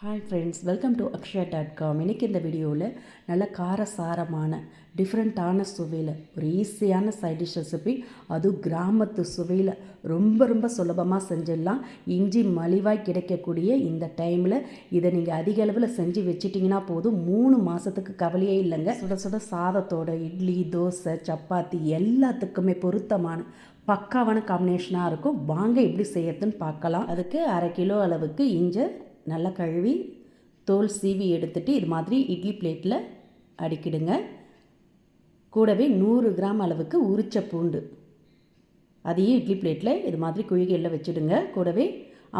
Hi friends, welcome to அக்ஷயா.com. இன்றைக்கி இந்த வீடியோவில் நல்ல காரசாரமான டிஃப்ரெண்ட்டான சுவையில் ஒரு ஈஸியான சைட் டிஷ் ரெசிபி, அதுவும் கிராமத்து சுவையில் ரொம்ப சுலபமாக செஞ்சிடலாம். இஞ்சி மலிவாய் கிடைக்கக்கூடிய இந்த டைமில் இதை நீங்கள் அதிக அளவில் செஞ்சு வச்சிட்டிங்கன்னா போதும், 3 மாதத்துக்கு கவலையே இல்லைங்க. சுட சுட சாதத்தோட இட்லி, தோசை, சப்பாத்தி எல்லாத்துக்குமே பொருத்தமான பக்காவான காம்பினேஷனாக இருக்கும். வாங்க எப்படி செய்யறதுன்னு பார்க்கலாம். அதுக்கு 1/2 கிலோ அளவுக்கு இஞ்சி நல்லா கழுவி தோல் சீவி எடுத்துகிட்டு இது மாதிரி இட்லி பிளேட்டில் அடுக்கிடுங்க. கூடவே 100 கிராம் அளவுக்கு உரிச்ச பூண்டு அதையும் இட்லி பிளேட்டில் இது மாதிரி குழிகளில் வச்சுடுங்க. கூடவே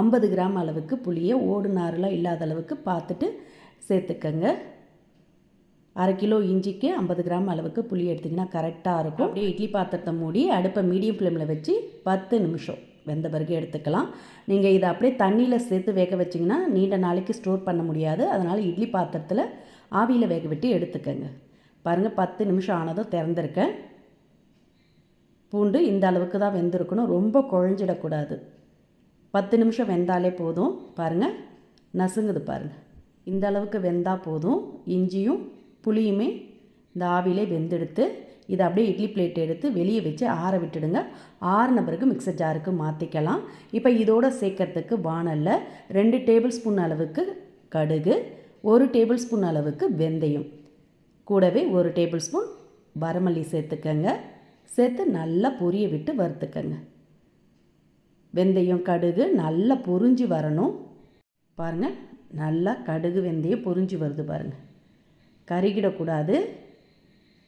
50 கிராம் அளவுக்கு புளியை ஓடு நாரெலாம் இல்லாத அளவுக்கு பார்த்துட்டு சேர்த்துக்கங்க. 1/2 கிலோ இஞ்சிக்கு 50 கிராம் அளவுக்கு புளி எடுத்திங்கன்னா கரெக்டாக இருக்கும். அப்படியே இட்லி பாத்திரத்தை மூடி அடுப்பை மீடியம் ஃப்ளேமில் வச்சு 10 நிமிஷம் வெந்த பிறகு எடுத்துக்கலாம். நீங்கள் இதை அப்படியே தண்ணியில் சேர்த்து வேக வச்சிங்கன்னா நீண்ட நாளைக்கு ஸ்டோர் பண்ண முடியாது. அதனால் இட்லி பாத்திரத்தில் ஆவியில் வேக விட்டு எடுத்துக்கங்க. பாருங்கள், 10 நிமிஷம் ஆனதும் திறந்துருக்கேன். பூண்டு இந்த அளவுக்கு தான் வெந்திருக்கணும், ரொம்ப குழஞ்சிடக்கூடாது. 10 நிமிஷம் வெந்தாலே போதும். பாருங்கள், நசுங்குது பாருங்கள். இந்த அளவுக்கு வெந்தால் போதும். இஞ்சியும் புளியுமே இந்த ஆவிலே வெந்தெடுத்து இதை அப்படியே இட்லி பிளேட் எடுத்து வெளியே வச்சு ஆற விட்டுடுங்க. ஆறின பிறகு மிக்சர் ஜாருக்கு மாற்றிக்கலாம். இப்போ இதோடு சேர்க்கறதுக்கு வானலில் 2 டேபிள் ஸ்பூன் அளவுக்கு கடுகு, 1 டேபிள் ஸ்பூன் அளவுக்கு வெந்தயம், கூடவே 1 டேபிள் ஸ்பூன் வரமல்லி சேர்த்துக்கங்க. சேர்த்து நல்லா பொரிய விட்டு வறுத்துக்கங்க. வெந்தயம் கடுகு நல்லா பொரிஞ்சு வரணும். பாருங்கள், நல்லா கடுகு வெந்தயம் பொரிஞ்சு வருது பாருங்கள். கருகிடக்கூடாது.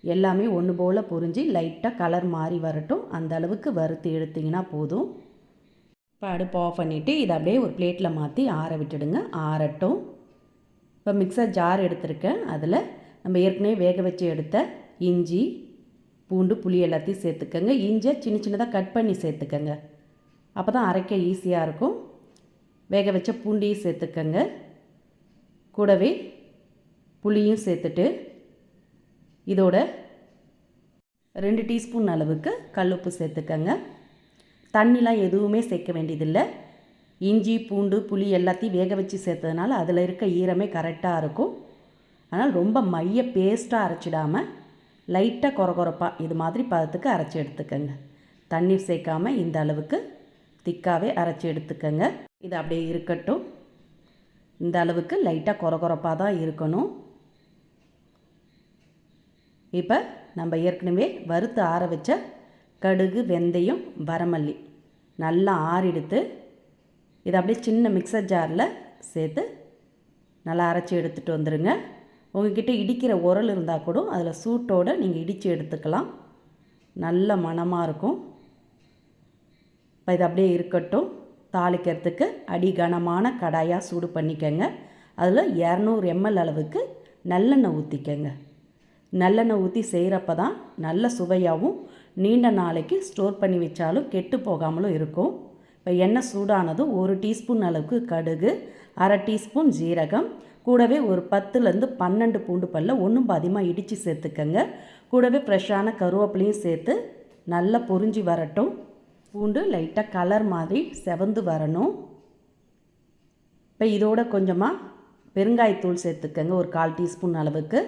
எல்லாமே ஒன்று போல் பொரிஞ்சு லைட்டாக கலர் மாறி வரட்டும். அந்த அளவுக்கு வறுத்து எடுத்திங்கன்னா போதும். இப்போ அடுப்பு ஆஃப் பண்ணிவிட்டு இதை அப்படியே ஒரு பிளேட்டில் மாற்றி ஆற விட்டுடுங்க. ஆறட்டும். இப்போ மிக்சர் ஜார் எடுத்துருக்கேன். அதில் நம்ம ஏற்கனவே வேக வச்சு எடுத்த இஞ்சி, பூண்டு, புளி எல்லாத்தையும் சேர்த்துக்கங்க. இஞ்சியை சின்னதாக கட் பண்ணி சேர்த்துக்கங்க. அப்போ தான் அரைக்க ஈஸியாக இருக்கும். வேக வச்ச பூண்டையும் சேர்த்துக்கங்க. கூடவே புளியும் சேர்த்துட்டு இதோட 2 டீஸ்பூன் அளவுக்கு கல்லுப்பு சேர்த்துக்கங்க. தண்ணிலாம் எதுவுமே சேர்க்க வேண்டியதில்லை. இஞ்சி, பூண்டு, புளி எல்லாத்தையும் வேக வச்சு சேர்த்ததுனால அதில் இருக்க ஈரமே கரெக்டாக இருக்கும். அதனால் ரொம்ப மைய பேஸ்ட்டாக அரைச்சிடாமல் லைட்டாக கொரகொரப்பாக இது மாதிரி பதத்துக்கு அரைச்சி எடுத்துக்கங்க. தண்ணீர் சேர்க்காமல் இந்த அளவுக்கு திக்காகவே அரைச்சி எடுத்துக்கங்க. இது அப்படியே இருக்கட்டும். இந்த அளவுக்கு லைட்டாக கொரகொரப்பாக தான் இருக்கணும். இப்போ நம்ம ஏற்கனவே வறுத்து ஆற வச்ச கடுகு, வெந்தயம், வரமல்லி நல்லா ஆறிடுத்து இதை அப்படியே சின்ன மிக்சர் ஜாரில் சேர்த்து நல்லா அரைச்சி எடுத்துகிட்டு வந்துடுங்க. உங்கள்கிட்ட இடிக்கிற உரல் இருந்தால் கூட அதில் சூட்டோடு நீங்கள் இடித்து எடுத்துக்கலாம். நல்ல மணமாக இருக்கும். இப்போ இது அப்படியே இருக்கட்டும். தாளிக்கிறதுக்கு அடிகனமான கடாயாக சூடு பண்ணிக்கங்க. அதில் 200 ml அளவுக்கு நல்லெண்ணெய் ஊற்றிக்கங்க. நல்லெண்ணெய் ஊற்றி செய்கிறப்ப தான் நல்ல சுவையாகவும் நீண்ட நாளைக்கு ஸ்டோர் பண்ணி வச்சாலும் கெட்டு போகாமலும் இருக்கும். இப்போ எண்ணெய் சூடானதும் 1 டீஸ்பூன் அளவுக்கு கடுகு, 1/2 டீஸ்பூன் ஜீரகம், கூடவே ஒரு 10லேருந்து 12 பூண்டு பல்ல ஒன்றும் பாதியமாக இடித்து சேர்த்துக்கங்க. கூடவே ஃப்ரெஷ்ஷான கருவேப்பிலையும் சேர்த்து நல்லா பொரிஞ்சு வரட்டும். பூண்டு லைட்டாக கலர் மாதிரி செவந்து வரணும். இப்போ இதோட கொஞ்சமாக பெருங்காயத்தூள் சேர்த்துக்கங்க. ஒரு 1/4 டீஸ்பூன் அளவுக்கு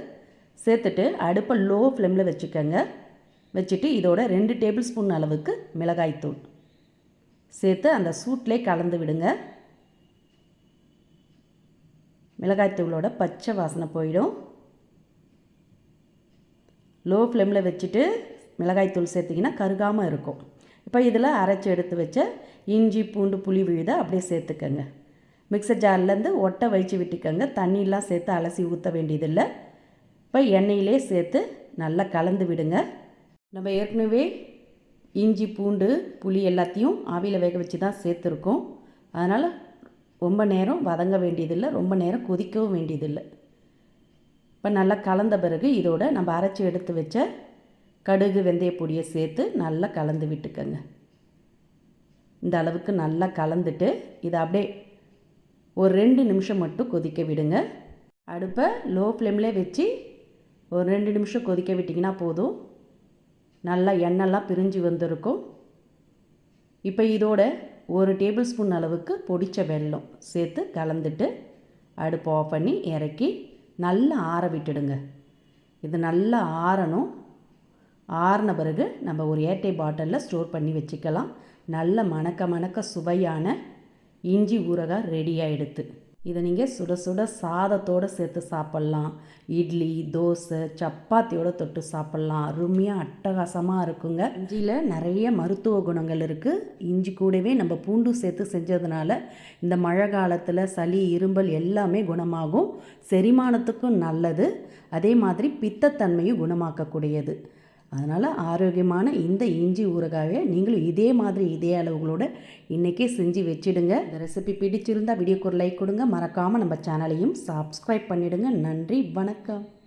சேர்த்துட்டு அடுப்பை லோ ஃப்ளேமில் வச்சுக்கோங்க. வச்சுட்டு இதோட 2 டேபிள் ஸ்பூன் அளவுக்கு மிளகாய்த்தூள் சேர்த்து அந்த சூட்டிலே கலந்து விடுங்க. மிளகாய்த்தூளோட பச்சை வாசனை போயிடும். லோ ஃப்ளேமில் வச்சுட்டு மிளகாய்த்தூள் சேர்த்திங்கன்னா கருகாமல் இருக்கும். இப்போ இதில் அரைச்சி எடுத்து வச்ச இஞ்சி, பூண்டு, புளி விழுதை அப்படியே சேர்த்துக்கங்க. மிக்சர் ஜார்லேருந்து ஒட்டை வழித்து விட்டுக்கங்க. தண்ணியெலாம் சேர்த்து அலசி ஊற்ற வேண்டியதில்லை. இப்போ எண்ணெயிலே சேர்த்து நல்லா கலந்து விடுங்க. நம்ம ஏற்கனவே இஞ்சி, பூண்டு, புளி எல்லாத்தையும் ஆவியில் வேக வச்சு தான் சேர்த்துருக்கோம். அதனால் ரொம்ப நேரம் வதங்க வேண்டியதில்லை, ரொம்ப நேரம் கொதிக்கவும் வேண்டியதில்லை. இப்போ நல்லா கலந்த பிறகு இதோட நம்ம அரைச்சி எடுத்து வச்ச கடுகு, வெந்தய பொடியை சேர்த்து நல்லா கலந்து விட்டுக்கங்க. இந்த அளவுக்கு நல்லா கலந்துட்டு இதை அப்படியே ஒரு 2 நிமிஷம் மட்டும் கொதிக்க விடுங்க. அடுப்பை லோ ஃப்ளேம்லேயே வச்சு ஒரு 2 நிமிஷம் கொதிக்க விட்டிங்கன்னா போதும். நல்லா எண்ணெய்லாம் பிரிஞ்சு வந்திருக்கும். இப்போ இதோட 1 டேபிள் ஸ்பூன் அளவுக்கு பொடிச்ச வெல்லம் சேர்த்து கலந்துட்டு அடுப்பு ஆஃப் பண்ணி இறக்கி நல்லா ஆற விட்டுடுங்க. இது நல்லா ஆறணும். ஆறின பிறகு நம்ம ஒரு ஏட்டை பாட்டிலில் ஸ்டோர் பண்ணி வச்சுக்கலாம். நல்ல மணக்க சுவையான இஞ்சி ஊறுகாய் ரெடி ஆகிடுது. இதை நீங்கள் சுட சுட சாதத்தோடு சேர்த்து சாப்பிட்லாம். இட்லி, தோசை, சப்பாத்தியோடு தொட்டு சாப்பிட்லாம். அருமையாக அட்டகாசமாக இருக்குங்க. இஞ்சியில் நிறைய மருத்துவ குணங்கள் இருக்குது. இஞ்சி கூடவே நம்ம பூண்டு சேர்த்து செஞ்சதுனால இந்த மழை காலத்தில் சளி, இரும்பல் எல்லாமே குணமாகும். செரிமானத்துக்கும் நல்லது. அதே மாதிரி பித்தத்தன்மையும் குணமாக்கக்கூடியது. அதனால் ஆரோக்கியமான இந்த இஞ்சி ஊறுகாயை நீங்களும் இதே அளவுகளோடு இன்றைக்கே செஞ்சு வச்சுடுங்க. இந்த ரெசிபி பிடிச்சிருந்தால் வீடியோக்கு ஒரு லைக் கொடுங்க. மறக்காமல் நம்ம சேனலையும் சப்ஸ்கிரைப் பண்ணிவிடுங்க. நன்றி, வணக்கம்.